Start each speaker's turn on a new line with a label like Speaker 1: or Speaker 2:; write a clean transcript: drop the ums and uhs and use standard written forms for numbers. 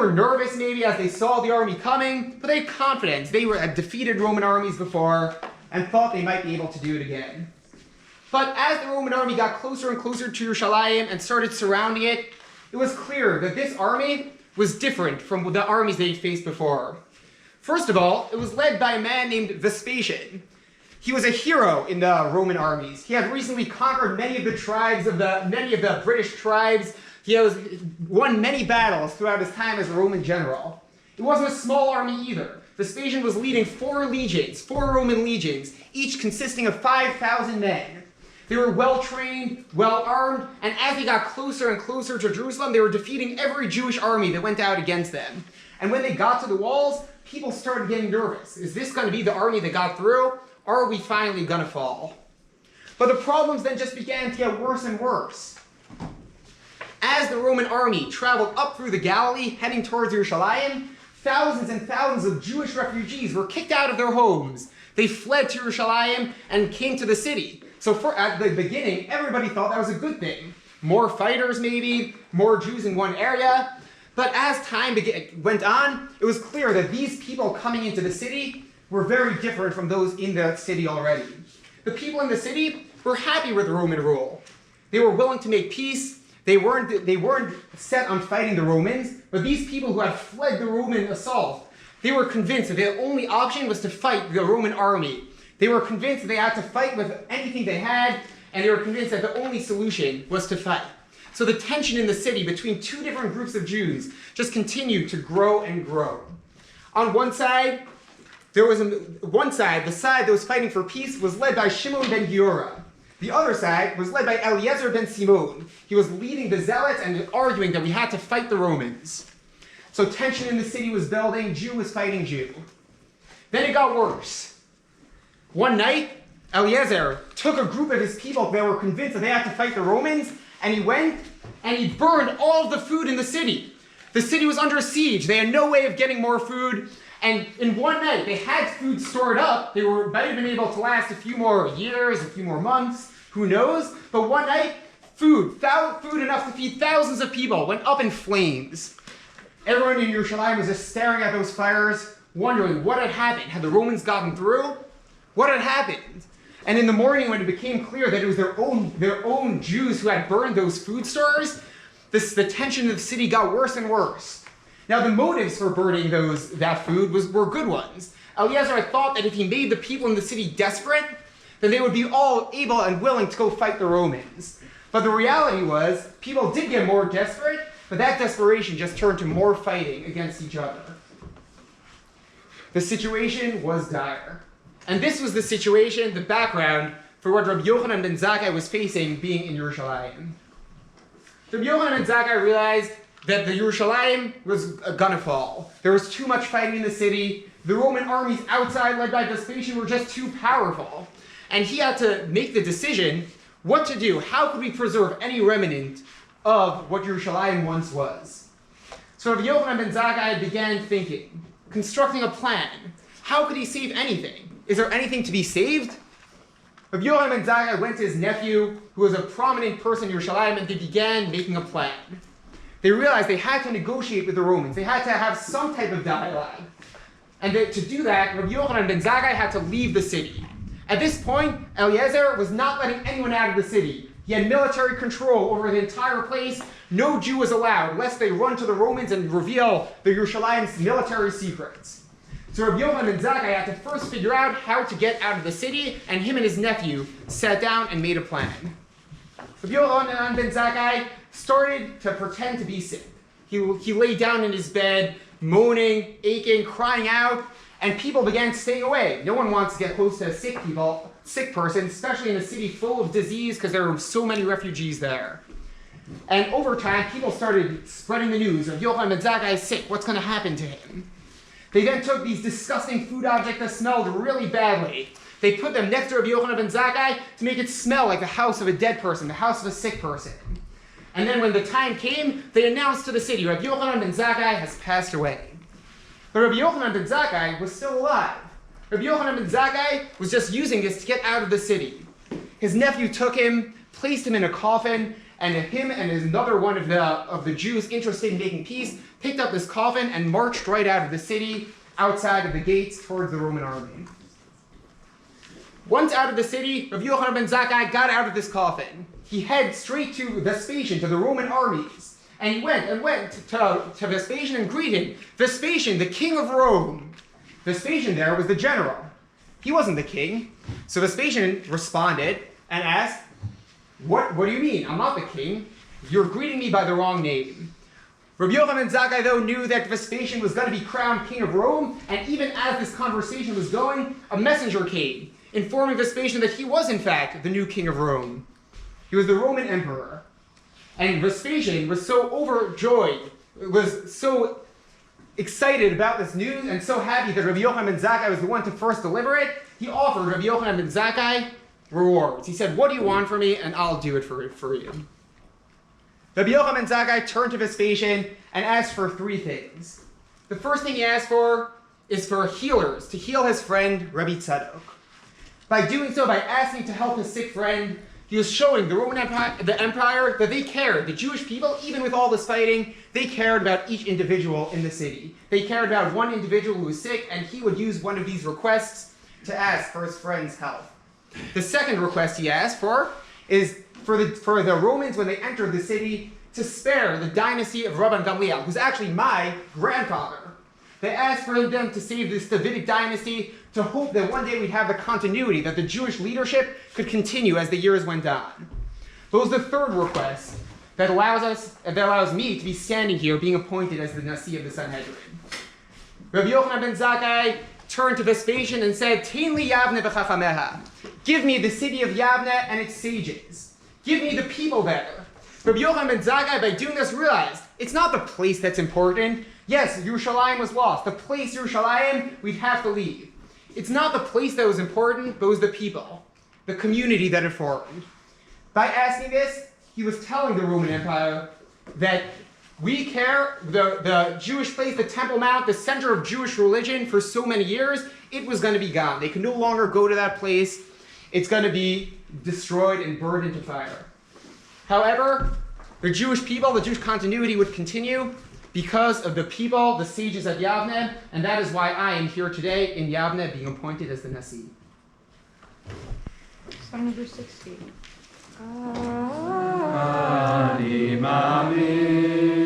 Speaker 1: were nervous maybe as they saw the army coming, but they had confidence. They had defeated Roman armies before and thought they might be able to do it again. But as the Roman army got closer and closer to Yerushalayim and started surrounding it, it was clear that this army was different from the armies they'd faced before. First of all, it was led by a man named Vespasian. He was a hero in the Roman armies. He had recently conquered many of the British tribes. He has won many battles throughout his time as a Roman general. It wasn't a small army either. Vespasian was leading four Roman legions, each consisting of 5,000 men. They were well-trained, well-armed, and as they got closer and closer to Jerusalem, they were defeating every Jewish army that went out against them. And when they got to the walls, people started getting nervous. Is this going to be the army that got through, or are we finally going to fall? But the problems then just began to get worse and worse. As the Roman army traveled up through the Galilee, heading towards Yerushalayim, thousands and thousands of Jewish refugees were kicked out of their homes. They fled to Yerushalayim and came to the city. So at the beginning, everybody thought that was a good thing. More fighters maybe, more Jews in one area. But as time went on, it was clear that these people coming into the city were very different from those in the city already. The people in the city were happy with Roman rule. They were willing to make peace. They weren't set on fighting the Romans, but these people who had fled the Roman assault, they were convinced that their only option was to fight the Roman army. They were convinced that they had to fight with anything they had, and they were convinced that the only solution was to fight. So the tension in the city between two different groups of Jews just continued to grow and grow. On one side, the side that was fighting for peace was led by Shimon ben Giora. The other side was led by Eliezer ben Simon. He was leading the zealots and arguing that we had to fight the Romans. So tension in the city was building, Jew was fighting Jew. Then it got worse. One night, Eliezer took a group of his people that were convinced that they had to fight the Romans, and he went and he burned all of the food in the city. The city was under siege. They had no way of getting more food. And in one night, they had food stored up. They might have been able to last a few more years, a few more months, who knows? But one night, food enough to feed thousands of people, went up in flames. Everyone in Yerushalayim was just staring at those fires, wondering what had happened. Had the Romans gotten through? What had happened? And in the morning, when it became clear that it was their own Jews who had burned those food stores, the tension in the city got worse and worse. Now, the motives for burning that food were good ones. Eliezer thought that if he made the people in the city desperate, then they would be all able and willing to go fight the Romans. But the reality was, people did get more desperate, but that desperation just turned to more fighting against each other. The situation was dire. And this was the situation, the background, for what Rabbi Yochanan ben Zakkai was facing being in Yerushalayim. Rabbi Yochanan ben Zakkai realized that the Yerushalayim was gonna fall. There was too much fighting in the city. The Roman armies outside, led by Vespasian, were just too powerful. And he had to make the decision what to do. How could we preserve any remnant of what Yerushalayim once was? So Rabbi Yochanan ben Zakkai began thinking, constructing a plan. How could he save anything? Is there anything to be saved? Rabbi Yochanan ben Zakkai went to his nephew, who was a prominent person in Yerushalayim, and they began making a plan. They realized they had to negotiate with the Romans. They had to have some type of dialogue. And to do that, Rabbi Yochanan ben Zakkai had to leave the city. At this point, Eliezer was not letting anyone out of the city. He had military control over the entire place. No Jew was allowed, lest they run to the Romans and reveal the Yerushalayim's military secrets. So Rabbi Yochanan ben Zakkai had to first figure out how to get out of the city, and him and his nephew sat down and made a plan. Rabbi Yochanan ben Zakkai started to pretend to be sick. He lay down in his bed, moaning, aching, crying out, and people began staying away. No one wants to get close to a sick person, especially in a city full of disease because there were so many refugees there. And over time, people started spreading the news of Yochanan ben Zakkai is sick. What's going to happen to him? They then took these disgusting food objects that smelled really badly. They put them next to Rabbi Yochanan ben Zakkai to make it smell like the house of a dead person, the house of a sick person. And then when the time came, they announced to the city, Rabbi Yochanan ben Zakkai has passed away. But Rabbi Yochanan ben Zakkai was still alive. Rabbi Yochanan ben Zakkai was just using this to get out of the city. His nephew took him, placed him in a coffin, and him and another one of the Jews interested in making peace picked up this coffin, and marched right out of the city, outside of the gates, towards the Roman army. Once out of the city, Rabbi Yochanan ben Zakkai got out of this coffin. He headed straight to Vespasian, to the Roman armies. And he went to Vespasian and greeted him. Vespasian, the king of Rome. Vespasian there was the general. He wasn't the king. So Vespasian responded and asked, What do you mean? I'm not the king. You're greeting me by the wrong name. Rabbi Yochanan ben Zakkai, though, knew that Vespasian was going to be crowned king of Rome, and even as this conversation was going, a messenger came, informing Vespasian that he was, in fact, the new king of Rome. He was the Roman emperor. And Vespasian was so overjoyed, was so excited about this news, and so happy that Rabbi Yochanan ben Zakkai was the one to first deliver it, he offered Rabbi Yochanan ben Zakkai rewards. He said, what do you want from me, and I'll do it for you. Rabbi Yochanan ben Zakkai turned to Vespasian and asked for three things. The first thing he asked for is for healers, to heal his friend Rabbi Tzadok. By doing so, by asking to help his sick friend, he was showing the Roman Empire, that they cared. The Jewish people, even with all this fighting, they cared about each individual in the city. They cared about one individual who was sick, and he would use one of these requests to ask for his friend's health. The second request he asked for is for the Romans, when they entered the city, to spare the dynasty of Rabban Gamliel, who's actually my grandfather. They asked for them to save this Davidic dynasty, to hope that one day we'd have the continuity, that the Jewish leadership could continue as the years went on. That was the third request that allows me to be standing here, being appointed as the Nasi of the Sanhedrin. Rabbi Yochanan ben Zakkai turned to Vespasian and said, Tein li Yavne v'chachameha. Give me the city of Yavne and its sages. Give me the people there. Rabbi Yochanan ben Zakkai, by doing this, realized it's not the place that's important. Yes, Yerushalayim was lost. The place Yerushalayim, we'd have to leave. It's not the place that was important, but it was the people, the community that it formed. By asking this, he was telling the Roman Empire that we care, the Jewish place, the Temple Mount, the center of Jewish religion for so many years, it was going to be gone. They could no longer go to that place. It's going to be destroyed and burned into fire. However, the Jewish people, the Jewish continuity would continue because of the people, the sages at Yavne, and that is why I am here today in Yavne being appointed as the Nasi.
Speaker 2: Song number 60.
Speaker 3: Ani Mami.